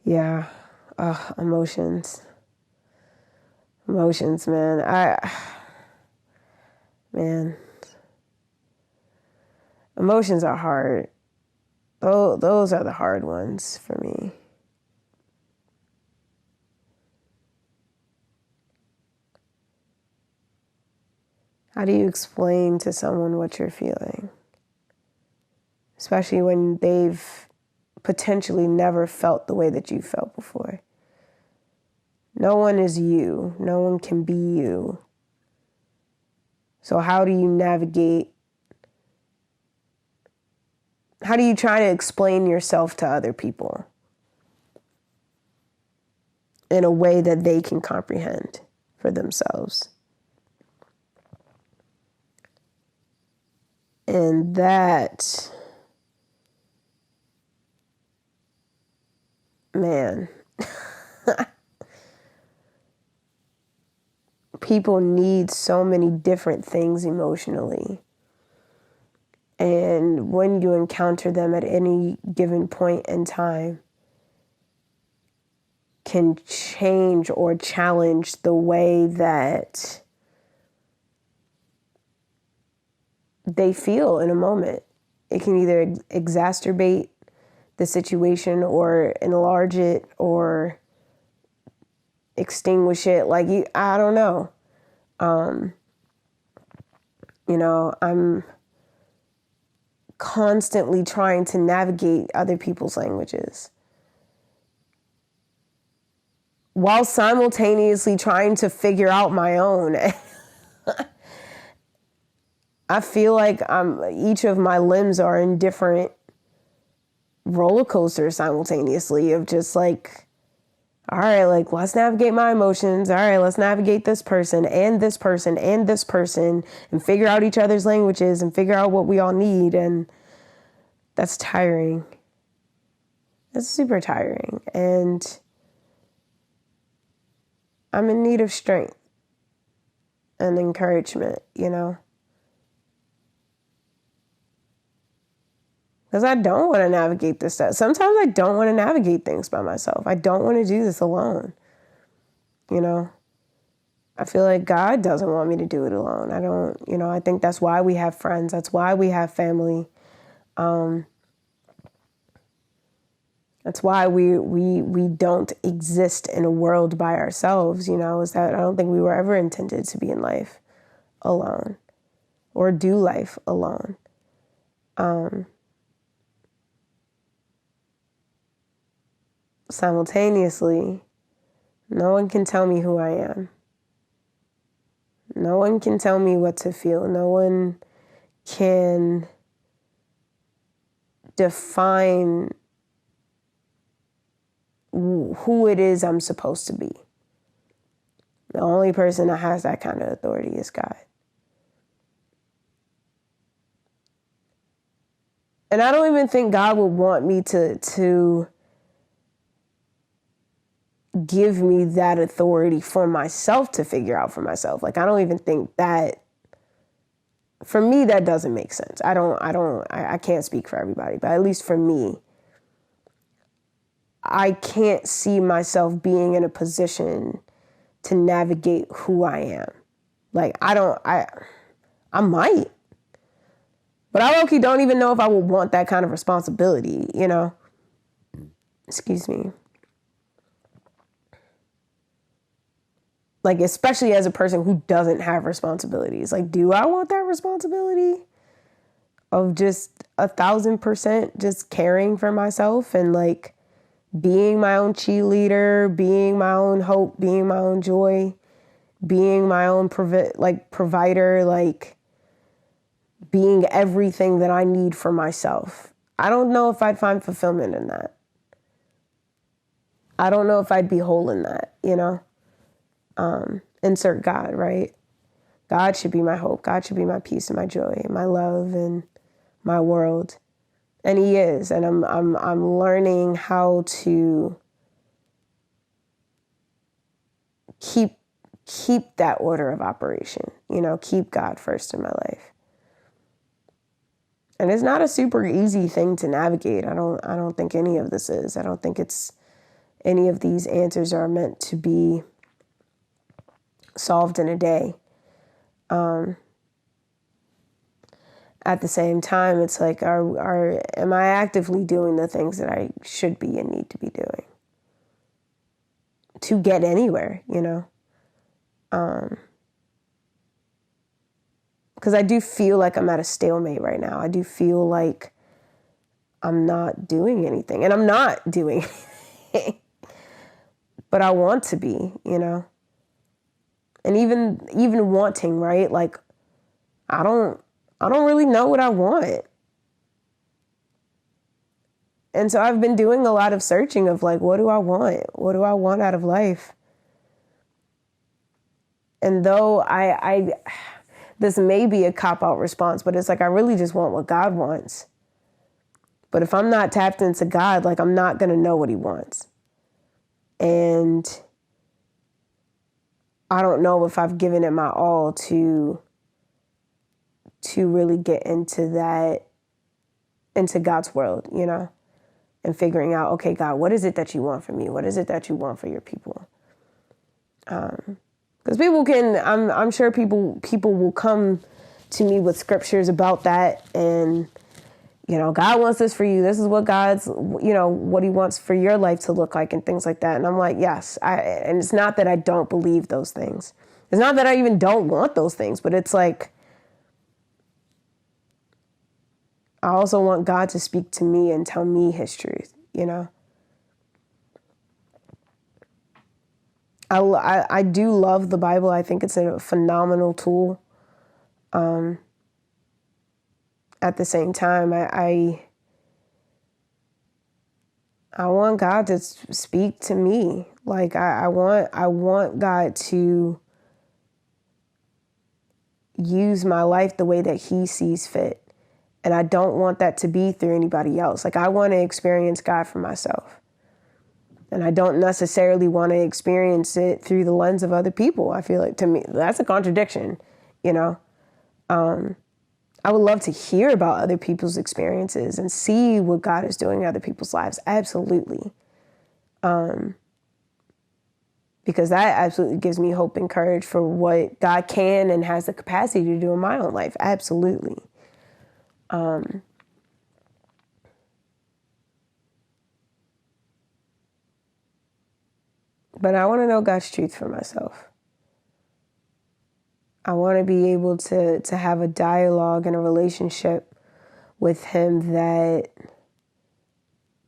Yeah. Emotions. Emotions, man. Man, emotions are hard. Those are the hard ones for me. How do you explain to someone what you're feeling? Especially when they've potentially never felt the way that you felt before. No one is you. No one can be you. So how do you navigate? How do you try to explain yourself to other people in a way that they can comprehend for themselves? And that, man, people need so many different things emotionally. And when you encounter them at any given point in time, can change or challenge the way that they feel in a moment. It can either exacerbate the situation or enlarge it or extinguish it. I don't know. I'm constantly trying to navigate other people's languages while simultaneously trying to figure out my own. I feel like each of my limbs are in different roller coasters simultaneously of just all right, let's navigate my emotions. All right, let's navigate this person and this person and this person and figure out each other's languages and figure out what we all need. And that's tiring. It's super tiring. And I'm in need of strength and encouragement, Because I don't want to navigate this stuff. Sometimes I don't want to navigate things by myself. I don't want to do this alone. I feel like God doesn't want me to do it alone. I think that's why we have friends. That's why we have family. That's why we don't exist in a world by ourselves, is that I don't think we were ever intended to be in life alone or do life alone. Simultaneously, no one can tell me who I am. No one can tell me what to feel. No one can define who it is I'm supposed to be. The only person that has that kind of authority is God. And I don't even think God would want me to give me that authority for myself to figure out for myself. I don't even think that, for me, that doesn't make sense. I can't speak for everybody, but at least for me, I can't see myself being in a position to navigate who I am. I might, but I low-key don't even know if I would want that kind of responsibility, Excuse me. Especially as a person who doesn't have responsibilities. Do I want that responsibility of just 1,000% just caring for myself and being my own cheerleader, being my own hope, being my own joy, being my own provider, being everything that I need for myself? I don't know if I'd find fulfillment in that. I don't know if I'd be whole in that, insert God, right? God should be my hope. God should be my peace and my joy and my love and my world. And he is. And I'm learning how to keep that order of operation, keep God first in my life. And it's not a super easy thing to navigate. I don't think any of this is. I don't think it's any of these answers are meant to be solved in a day. At the same time, it's like, am I actively doing the things that I should be and need to be doing to get anywhere, because I do feel like I'm at a stalemate right now. I do feel like I'm not doing anything, and I'm not doing anything, but I want to be, and even wanting, right? Like, I don't really know what I want. And so I've been doing a lot of searching of like, what do I want? What do I want out of life? And though this may be a cop-out response, but it's like, I really just want what God wants. But if I'm not tapped into God, like, I'm not going to know what he wants. And I don't know if I've given it my all to really get into God's world, and figuring out, okay, God, what is it that you want from me? What is it that you want for your people? Because people can, I'm sure people will come to me with scriptures about that, and God wants this for you. This is what God's, what he wants for your life to look like and things like that. And I'm like, yes. And it's not that I don't believe those things. It's not that I even don't want those things, but it's like, I also want God to speak to me and tell me his truth, I do love the Bible. I think it's a phenomenal tool. At the same time, I want God to speak to me. Like, I want God to use my life the way that he sees fit. And I don't want that to be through anybody else. Like, I want to experience God for myself. And I don't necessarily want to experience it through the lens of other people. I feel like, to me, that's a contradiction, I would love to hear about other people's experiences and see what God is doing in other people's lives. Absolutely. Because that absolutely gives me hope and courage for what God can and has the capacity to do in my own life. Absolutely. But I want to know God's truth for myself. I want to be able to have a dialogue and a relationship with him that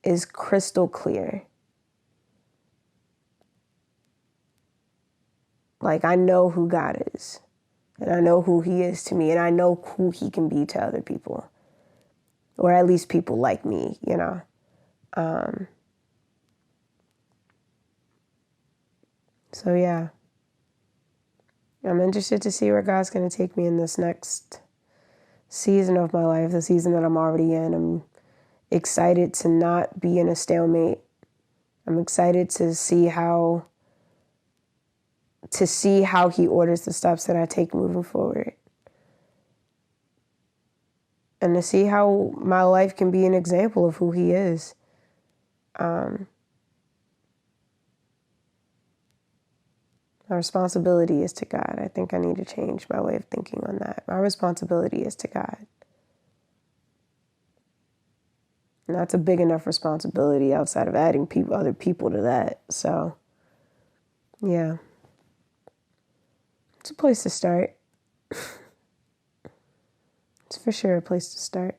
is crystal clear. Like, I know who God is, and I know who he is to me, and I know who he can be to other people, or at least people like me, So yeah, I'm interested to see where God's going to take me in this next season of my life, the season that I'm already in. I'm excited to not be in a stalemate. I'm excited to see how he orders the steps that I take moving forward. And to see how my life can be an example of who he is. My responsibility is to God. I think I need to change my way of thinking on that. My responsibility is to God. And that's a big enough responsibility outside of adding other people to that. So, yeah. It's a place to start. It's for sure a place to start.